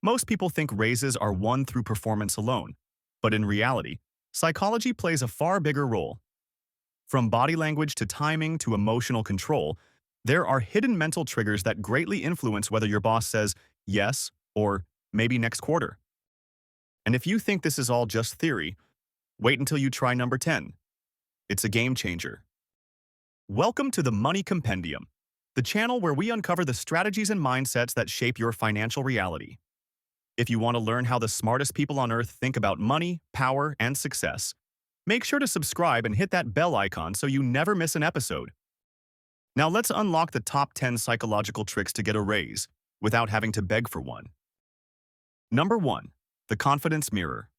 Most people think raises are won through performance alone, but in reality, psychology plays a far bigger role. From body language to timing to emotional control, there are hidden mental triggers that greatly influence whether your boss says yes or maybe next quarter. And if you think this is all just theory, wait until you try number 10. It's a game changer. Welcome to the Money Compendium, the channel where we uncover the strategies and mindsets that shape your financial reality. If you want to learn how the smartest people on earth think about money, power, and success, make sure to subscribe and hit that bell icon so you never miss an episode. Now let's unlock the top 10 psychological tricks to get a raise without having to beg for one. Number 1. The confidence mirror.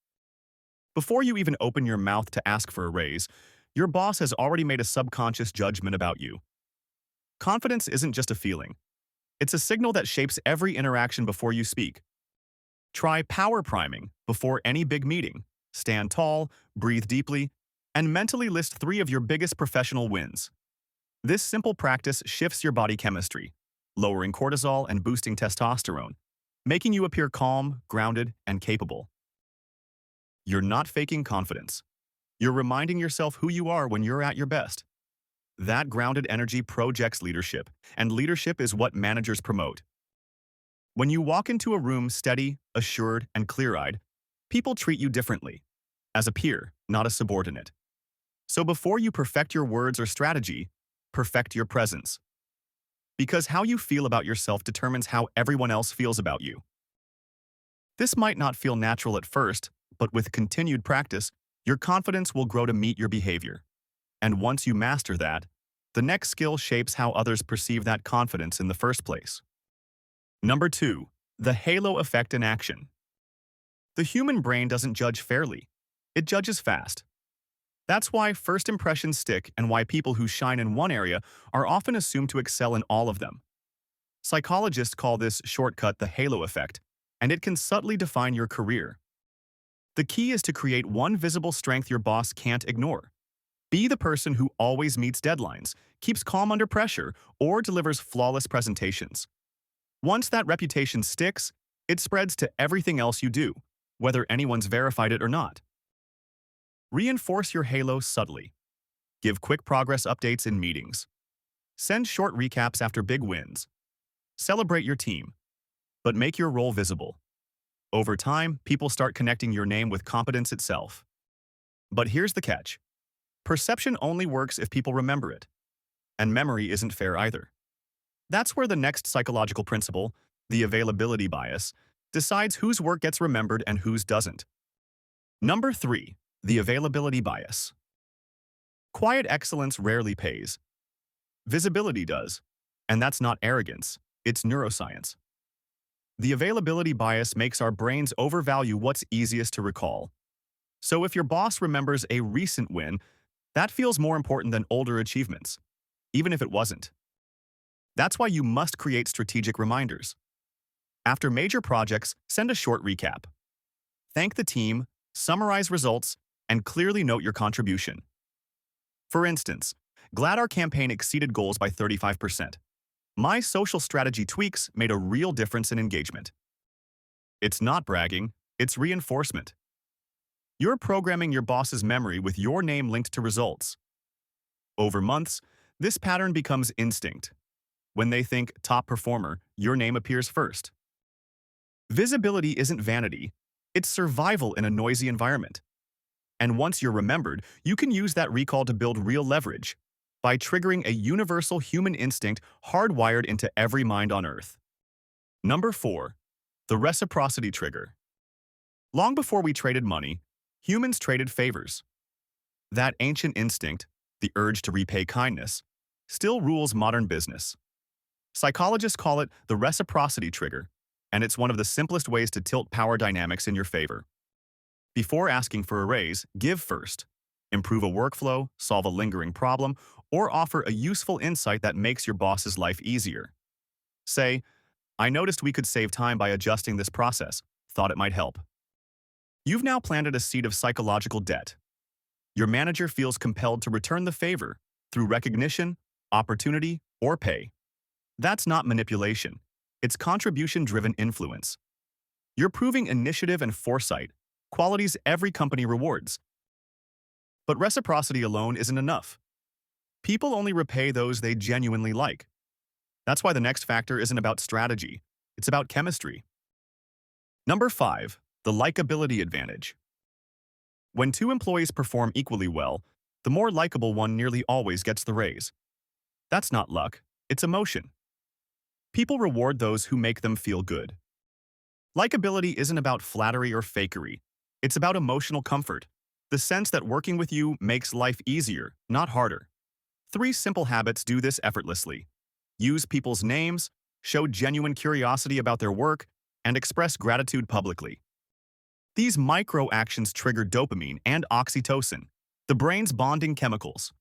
Before you even open your mouth to ask for a raise, your boss has already made a subconscious judgment about you. Confidence isn't just a feeling. It's a signal that shapes every interaction before you speak. Try power priming before any big meeting. Stand tall, breathe deeply, and mentally list 3 of your biggest professional wins. This simple practice shifts your body chemistry, lowering cortisol and boosting testosterone, making you appear calm, grounded, and capable. You're not faking confidence. You're reminding yourself who you are when you're at your best. That grounded energy projects leadership, and leadership is what managers promote. When you walk into a room steady, assured, and clear-eyed, people treat you differently, as a peer, not a subordinate. So before you perfect your words or strategy, perfect your presence. Because how you feel about yourself determines how everyone else feels about you. This might not feel natural at first, but with continued practice, your confidence will grow to meet your behavior. And once you master that, the next skill shapes how others perceive that confidence in the first place. Number 2. The halo effect in action. The human brain doesn't judge fairly. It judges fast. That's why first impressions stick and why people who shine in one area are often assumed to excel in all of them. Psychologists call this shortcut the halo effect, and it can subtly define your career. The key is to create one visible strength your boss can't ignore. Be the person who always meets deadlines, keeps calm under pressure, or delivers flawless presentations. Once that reputation sticks, it spreads to everything else you do, whether anyone's verified it or not. Reinforce your halo subtly. Give quick progress updates in meetings. Send short recaps after big wins. Celebrate your team, but make your role visible. Over time, people start connecting your name with competence itself. But here's the catch. Perception only works if people remember it. And memory isn't fair either. That's where the next psychological principle, the availability bias, decides whose work gets remembered and whose doesn't. Number 3. The availability bias. Quiet excellence rarely pays. Visibility does. And that's not arrogance, it's neuroscience. The availability bias makes our brains overvalue what's easiest to recall. So if your boss remembers a recent win, that feels more important than older achievements, even if it wasn't. That's why you must create strategic reminders. After major projects, send a short recap. Thank the team, summarize results, and clearly note your contribution. For instance, glad our campaign exceeded goals by 35%. My social strategy tweaks made a real difference in engagement. It's not bragging, it's reinforcement. You're programming your boss's memory with your name linked to results. Over months, this pattern becomes instinct. When they think top performer, your name appears first. Visibility isn't vanity, it's survival in a noisy environment. And once you're remembered, you can use that recall to build real leverage by triggering a universal human instinct hardwired into every mind on Earth. Number 4. The reciprocity trigger. Long before we traded money, humans traded favors. That ancient instinct, the urge to repay kindness, still rules modern business. Psychologists call it the reciprocity trigger, and it's one of the simplest ways to tilt power dynamics in your favor. Before asking for a raise, give first. Improve a workflow, solve a lingering problem, or offer a useful insight that makes your boss's life easier. Say, I noticed we could save time by adjusting this process. Thought it might help. You've now planted a seed of psychological debt. Your manager feels compelled to return the favor through recognition, opportunity, or pay. That's not manipulation. It's contribution-driven influence. You're proving initiative and foresight, qualities every company rewards. But reciprocity alone isn't enough. People only repay those they genuinely like. That's why the next factor isn't about strategy, it's about chemistry. Number 5, the likability advantage. When two employees perform equally well, the more likable one nearly always gets the raise. That's not luck, it's emotion. People reward those who make them feel good. Likability isn't about flattery or fakery. It's about emotional comfort, the sense that working with you makes life easier, not harder. 3 simple habits do this effortlessly. Use people's names, show genuine curiosity about their work, and express gratitude publicly. These micro actions trigger dopamine and oxytocin, the brain's bonding chemicals.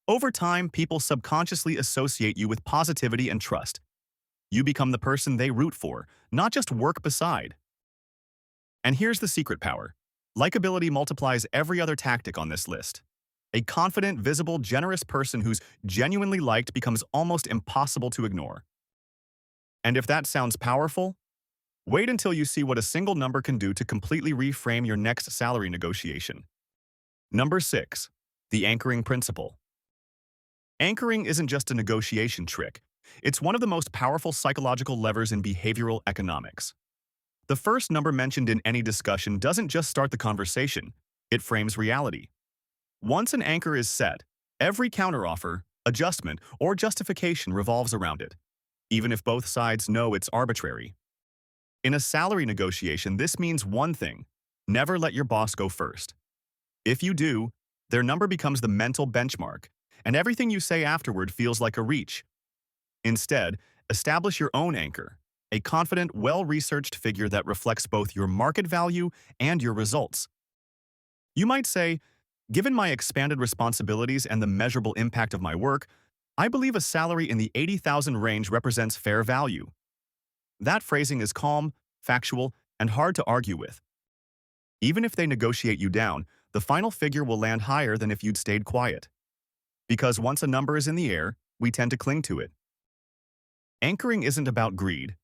Over time, people subconsciously associate you with positivity and trust. You become the person they root for, not just work beside. And here's the secret power. Likability multiplies every other tactic on this list. A confident, visible, generous person who's genuinely liked becomes almost impossible to ignore. And if that sounds powerful, wait until you see what a single number can do to completely reframe your next salary negotiation. Number 6, the anchoring principle. Anchoring isn't just a negotiation trick. It's one of the most powerful psychological levers in behavioral economics. The first number mentioned in any discussion doesn't just start the conversation, it frames reality. Once an anchor is set, every counteroffer, adjustment, or justification revolves around it, even if both sides know it's arbitrary. In a salary negotiation, this means one thing: never let your boss go first. If you do, their number becomes the mental benchmark, and everything you say afterward feels like a reach. Instead, establish your own anchor, a confident, well-researched figure that reflects both your market value and your results. You might say, given my expanded responsibilities and the measurable impact of my work, I believe a salary in the 80,000 range represents fair value. That phrasing is calm, factual, and hard to argue with. Even if they negotiate you down, the final figure will land higher than if you'd stayed quiet. Because once a number is in the air, we tend to cling to it. Anchoring isn't about greed.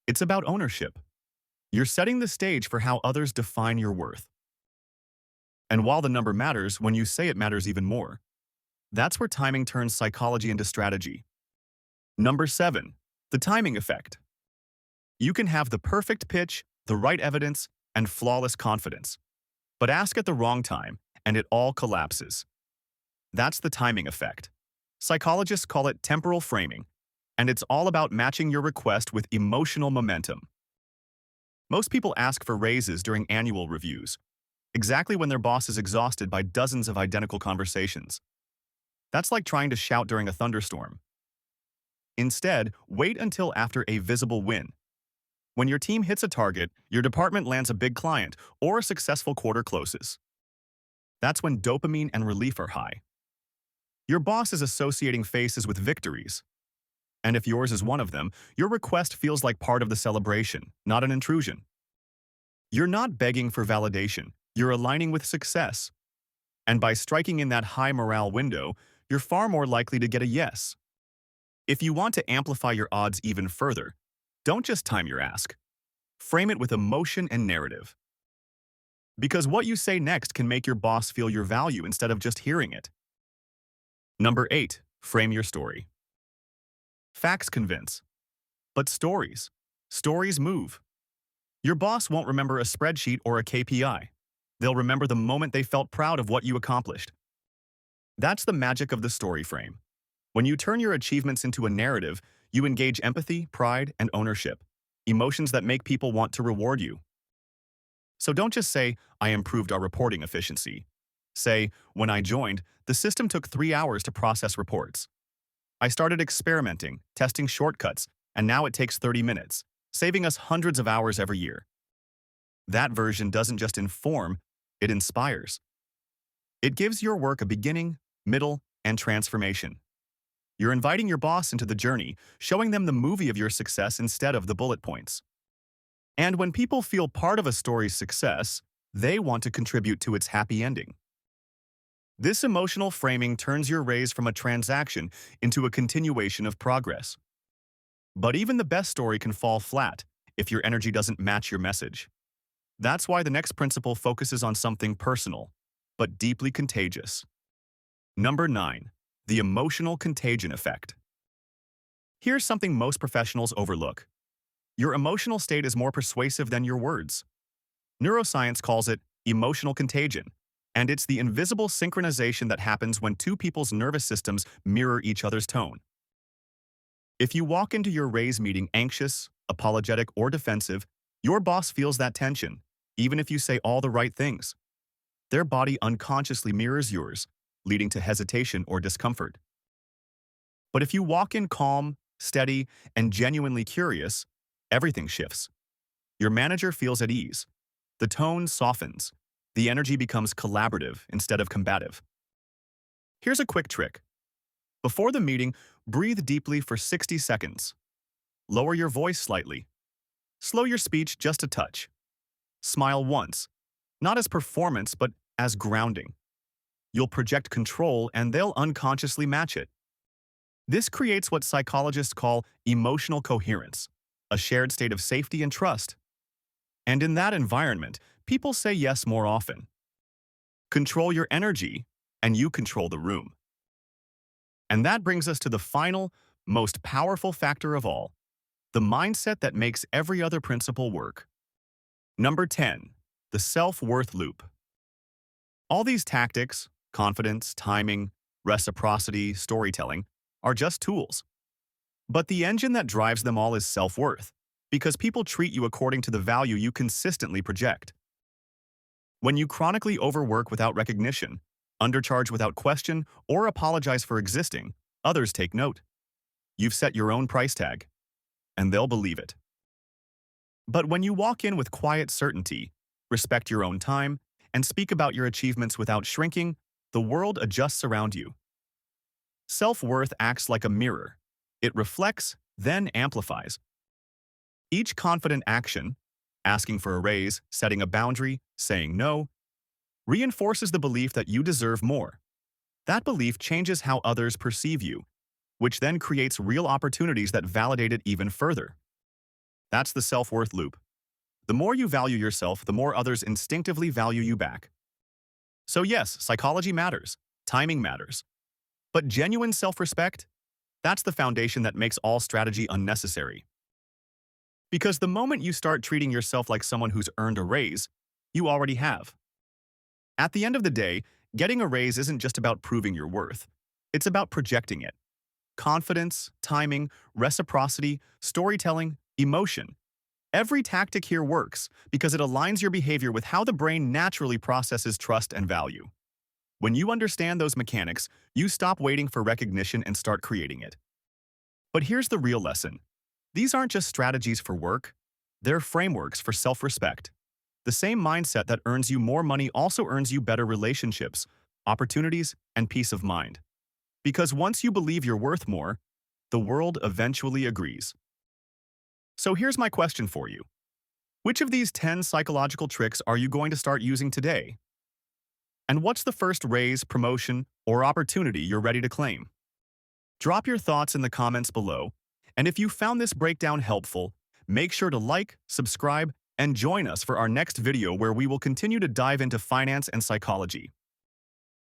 It's about ownership. You're setting the stage for how others define your worth. And while the number matters, when you say it matters even more. That's where timing turns psychology into strategy. Number 7, the timing effect. You can have the perfect pitch, the right evidence, and flawless confidence. But ask at the wrong time, and it all collapses. That's the timing effect. Psychologists call it temporal framing, and it's all about matching your request with emotional momentum. Most people ask for raises during annual reviews, exactly when their boss is exhausted by dozens of identical conversations. That's like trying to shout during a thunderstorm. Instead, wait until after a visible win. When your team hits a target, your department lands a big client, or a successful quarter closes. That's when dopamine and relief are high. Your boss is associating faces with victories. And if yours is one of them, your request feels like part of the celebration, not an intrusion. You're not begging for validation, you're aligning with success. And by striking in that high morale window, you're far more likely to get a yes. If you want to amplify your odds even further, don't just time your ask. Frame it with emotion and narrative. Because what you say next can make your boss feel your value instead of just hearing it. Number 8, frame your story. Facts convince. But stories move. Your boss won't remember a spreadsheet or a KPI. They'll remember the moment they felt proud of what you accomplished. That's the magic of the story frame. When you turn your achievements into a narrative, you engage empathy, pride, and ownership, emotions that make people want to reward you. So don't just say, I improved our reporting efficiency. Say, when I joined, the system took 3 hours to process reports. I started experimenting, testing shortcuts, and now it takes 30 minutes, saving us hundreds of hours every year. That version doesn't just inform, it inspires. It gives your work a beginning, middle, and transformation. You're inviting your boss into the journey, showing them the movie of your success instead of the bullet points. And when people feel part of a story's success, they want to contribute to its happy ending. This emotional framing turns your raise from a transaction into a continuation of progress. But even the best story can fall flat if your energy doesn't match your message. That's why the next principle focuses on something personal, but deeply contagious. Number 9. The emotional contagion effect. Here's something most professionals overlook. Your emotional state is more persuasive than your words. Neuroscience calls it emotional contagion, and it's the invisible synchronization that happens when two people's nervous systems mirror each other's tone. If you walk into your raise meeting anxious, apologetic, or defensive, your boss feels that tension, even if you say all the right things. Their body unconsciously mirrors yours, leading to hesitation or discomfort. But if you walk in calm, steady, and genuinely curious, everything shifts. Your manager feels at ease. The tone softens. The energy becomes collaborative instead of combative. Here's a quick trick. Before the meeting, breathe deeply for 60 seconds. Lower your voice slightly. Slow your speech just a touch. Smile once, not as performance, but as grounding. You'll project control and they'll unconsciously match it. This creates what psychologists call emotional coherence, a shared state of safety and trust. And in that environment, people say yes more often. Control your energy, and you control the room. And that brings us to the final, most powerful factor of all, the mindset that makes every other principle work. Number 10, the self-worth loop. All these tactics, confidence, timing, reciprocity, storytelling, are just tools. But the engine that drives them all is self-worth, because people treat you according to the value you consistently project. When you chronically overwork without recognition, undercharge without question, or apologize for existing, others take note. You've set your own price tag, and they'll believe it. But when you walk in with quiet certainty, respect your own time, and speak about your achievements without shrinking, the world adjusts around you. Self-worth acts like a mirror. It reflects, then amplifies. Each confident action, asking for a raise, setting a boundary, saying no, reinforces the belief that you deserve more. That belief changes how others perceive you, which then creates real opportunities that validate it even further. That's the self-worth loop. The more you value yourself, the more others instinctively value you back. So yes, psychology matters, timing matters. But genuine self-respect? That's the foundation that makes all strategy unnecessary. Because the moment you start treating yourself like someone who's earned a raise, you already have. At the end of the day, getting a raise isn't just about proving your worth. It's about projecting it. Confidence, timing, reciprocity, storytelling, emotion. Every tactic here works because it aligns your behavior with how the brain naturally processes trust and value. When you understand those mechanics, you stop waiting for recognition and start creating it. But here's the real lesson. These aren't just strategies for work. They're frameworks for self-respect. The same mindset that earns you more money also earns you better relationships, opportunities, and peace of mind. Because once you believe you're worth more, the world eventually agrees. So here's my question for you. Which of these 10 psychological tricks are you going to start using today? And what's the first raise, promotion, or opportunity you're ready to claim? Drop your thoughts in the comments below, and if you found this breakdown helpful, make sure to like, subscribe, and join us for our next video where we will continue to dive into finance and psychology.